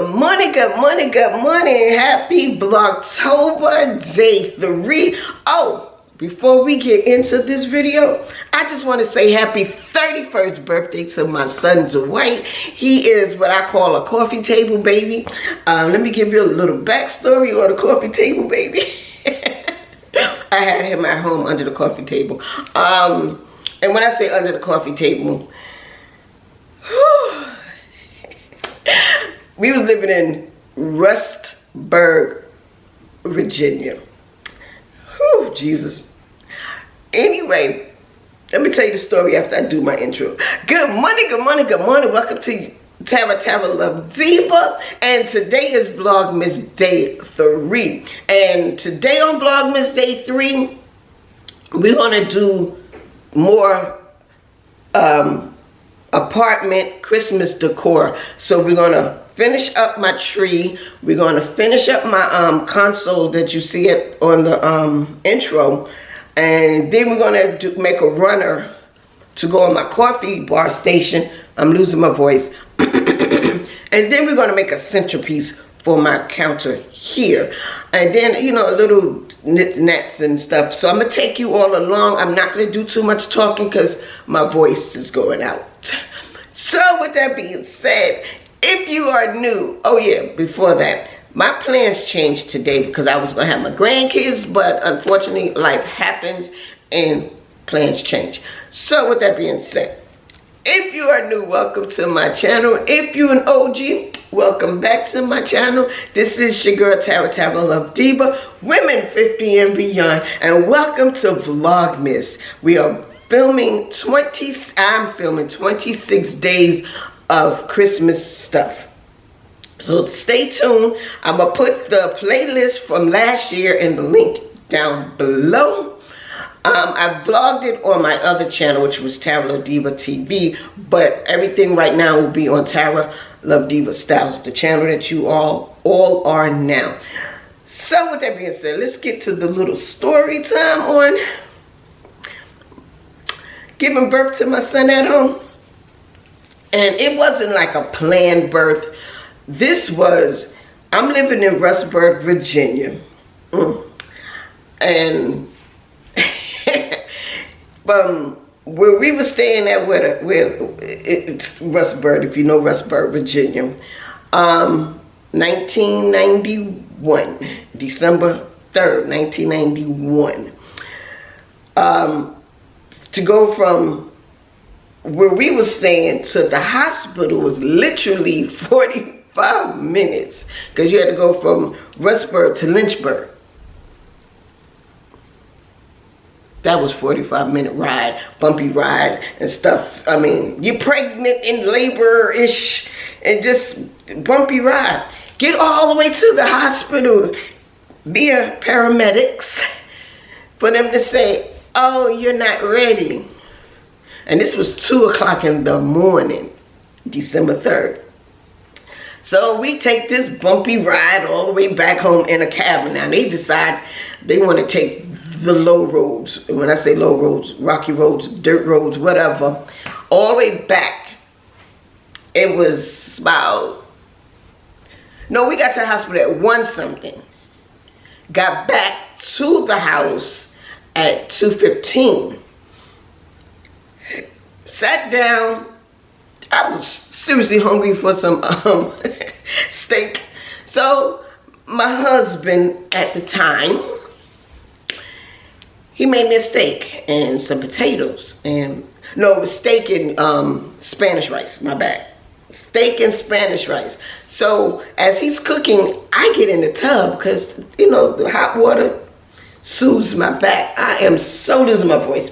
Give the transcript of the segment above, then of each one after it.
Good morning, good morning, good morning. Happy Vlogtober day 3. Oh, before we get into this video, I just want to say happy 31st birthday to my son Dwight. He is what I call a coffee table baby. Let me give you a little backstory on the coffee table baby. I had him at home under the coffee table. And when I say under the coffee table, we was living in Rustburg, Virginia. Whew, Jesus. Anyway, let me tell you the story after I do my intro. Good morning, good morning, good morning. Welcome to Tara Love Diva. And today is Vlogmas Day 3. And today on Vlogmas Day 3, we're going to do more apartment Christmas decor. So we're going to finish up my tree. We're going to finish up my console that you see it on the intro. And then we're going to make a runner to go on my coffee bar station. I'm losing my voice. And then we're going to make a centerpiece for my counter here. And then, you know, a little knickknacks and stuff. So I'm going to take you all along. I'm not going to do too much talking because my voice is going out. So with that being said, if you are new, oh yeah, before that, my plans changed today because I was going to have my grandkids, but unfortunately life happens and plans change. So with that being said, if you are new, welcome to my channel. If you're an OG, welcome back to my channel. This is your girl Tara Love Diva, women 50 and beyond, and welcome to Vlogmas. We are filming I'm filming 26 days of Christmas stuff. So stay tuned. I'm gonna put the playlist from last year in the link down below. I vlogged it on my other channel, which was Tara Love Diva TV, but everything right now will be on Tara Love Diva Styles, the channel that you all are now. So with that being said, let's get to the little story time on giving birth to my son at home. And it wasn't like a planned birth. This was, I'm living in Rustburg, Virginia. And where we were staying at, Rustburg, if you know Rustburg, Virginia, 1991, December 3rd, 1991. To go from where we were staying to the hospital was literally 45 minutes because you had to go from Rustburg to Lynchburg. That was 45-minute ride, bumpy ride and stuff. I mean, you're pregnant in labor-ish and just bumpy ride. Get all the way to the hospital via paramedics for them to say, oh, you're not ready. And this was 2 o'clock in the morning, December 3rd. So we take this bumpy ride all the way back home in a cab. Now they decide they want to take the low roads. And when I say low roads, rocky roads, dirt roads, whatever, all the way back. It was about, no, we got to the hospital at 1 something. Got back to the house at 2:15. Sat down. I was seriously hungry for some steak. So my husband at the time, he made me a steak and some potatoes. And no, it was steak and Spanish rice, my bad. Steak and Spanish rice. So as he's cooking, I get in the tub because, you know, the hot water soothes my back. I am so losing my voice.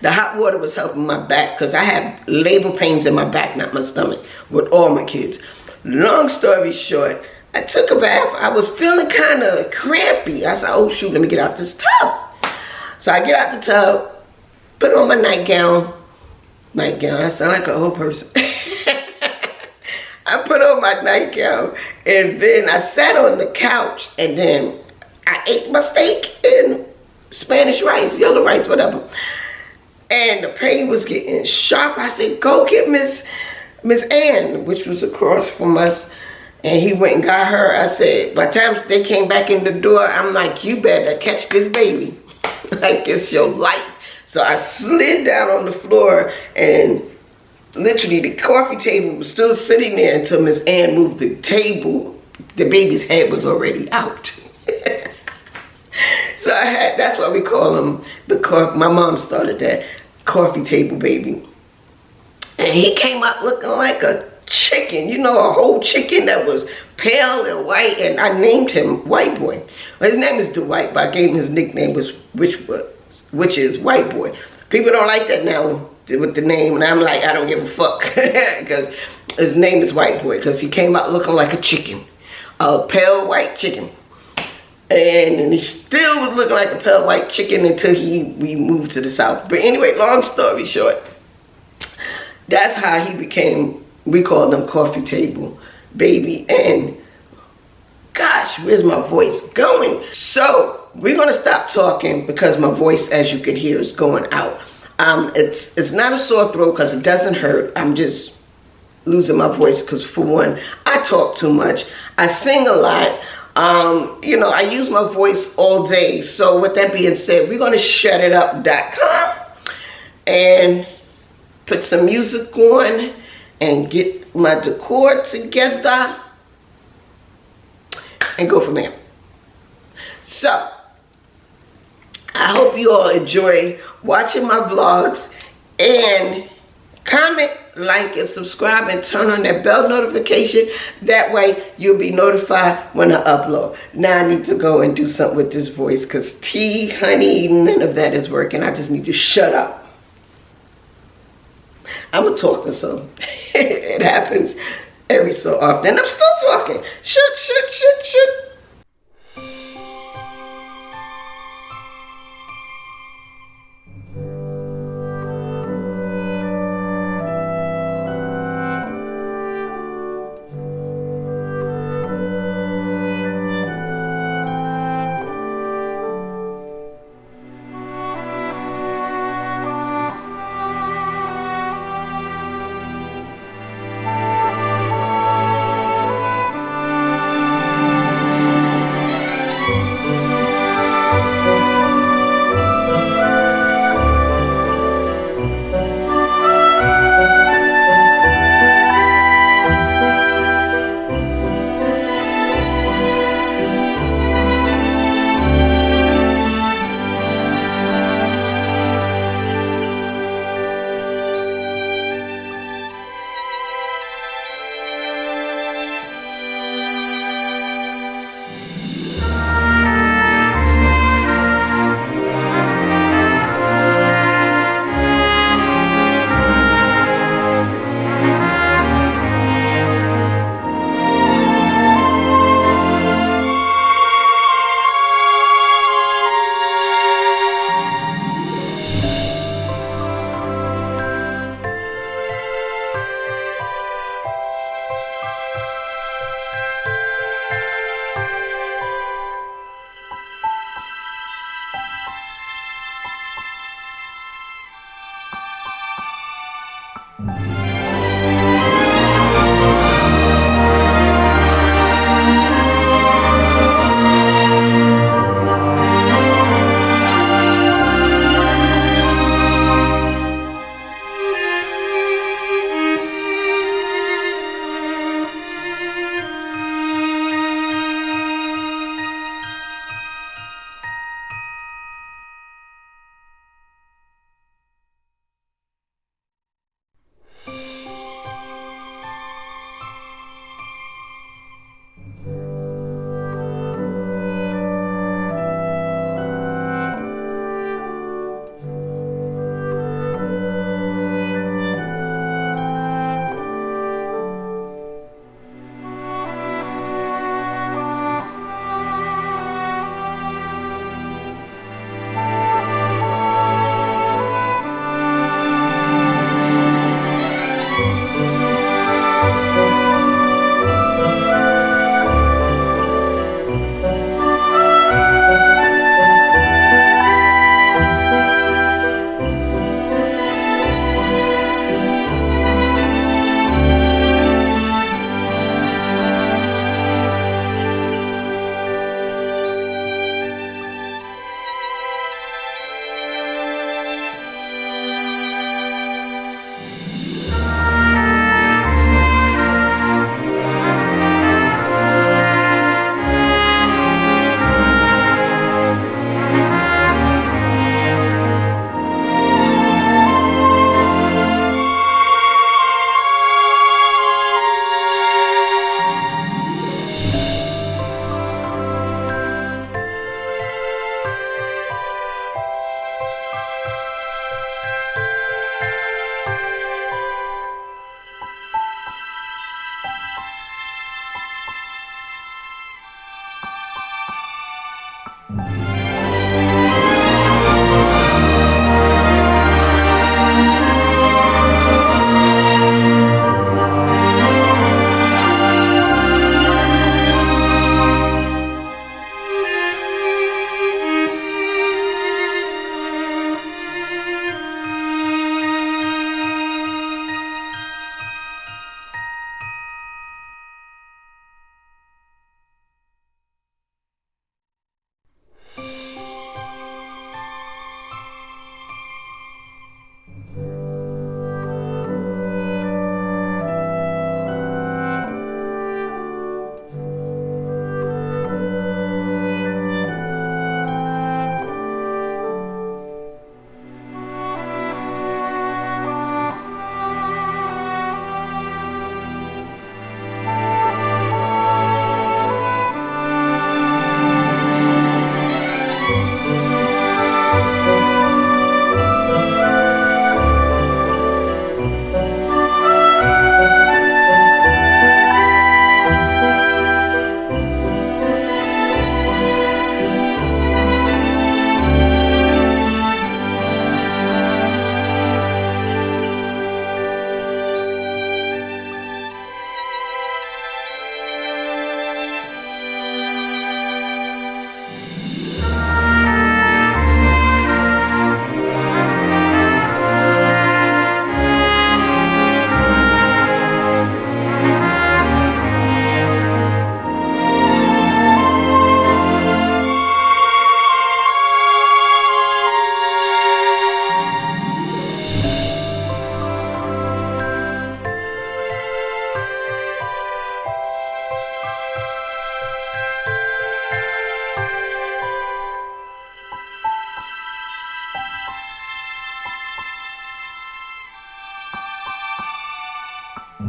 The hot water was helping my back because I have labor pains in my back, not my stomach, with all my kids. Long story short, I took a bath. I was feeling kind of crampy. I said, oh shoot, let me get out this tub. So I get out the tub, put on my nightgown. I sound like an old person. I put on my nightgown and then I sat on the couch and then I ate my steak and Spanish rice, yellow rice, whatever. And the pain was getting sharp. I said, go get Miss Miss Ann, which was across from us, and he went and got her. I said, by the time they came back in the door, I'm like, you better catch this baby. Like it's your life. So I slid down on the floor, and literally the coffee table was still sitting there until Miss Ann moved the table. The baby's head was already out. So that's why we call him my mom started that, coffee table baby. And he came out looking like a chicken, a whole chicken that was pale and white, and I named him White Boy. Well, his name is Dwight, but I gave him his nickname, which is White Boy. People don't like that now with the name, and I'm like, I don't give a fuck, because his name is White Boy, because he came out looking like a chicken, a pale white chicken. And he still was looking like a pale white chicken until we moved to the South. But anyway, long story short, that's how he became, we called him coffee table baby. And gosh, where's my voice going? So we're gonna stop talking because my voice, as you can hear, is going out. It's not a sore throat because it doesn't hurt. I'm just losing my voice because, for one, I talk too much. I sing a lot. I use my voice all day. So with that being said, we're going to shutitup.com and put some music on and get my decor together and go from there. So I hope you all enjoy watching my vlogs, and comment, like, and subscribe, and turn on that bell notification. That way you'll be notified when I upload. Now I need to go and do something with this voice because tea, honey, none of that is working. I just need to shut up. I'm a talker, so it happens every so often. I'm still talking. Shut.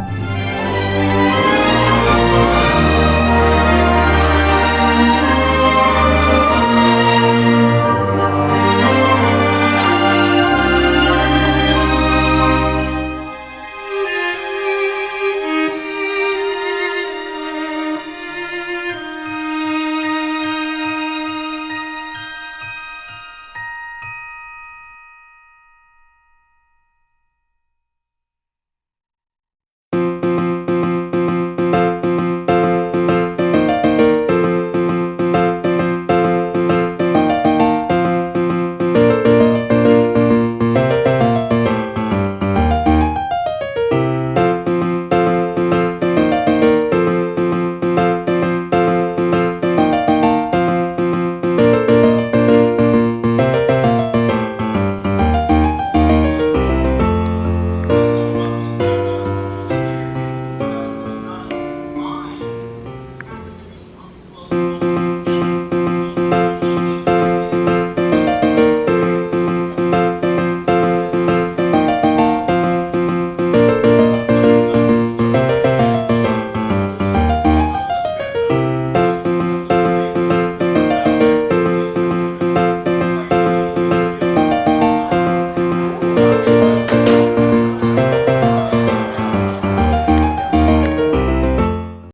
Mm.